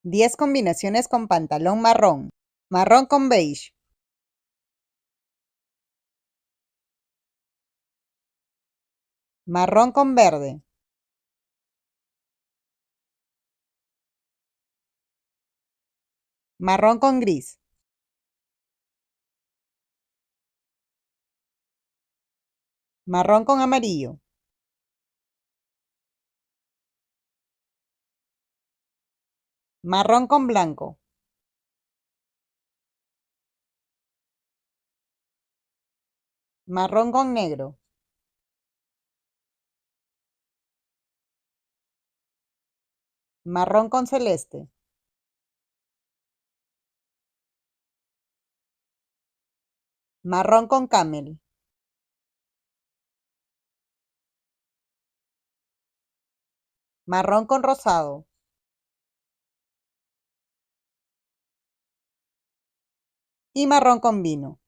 10 combinaciones con pantalón marrón. Marrón con beige. Marrón con verde. Marrón con gris. Marrón con amarillo. Marrón con blanco. Marrón con negro. Marrón con celeste. Marrón con camel. Marrón con rosado. Y marrón con vino.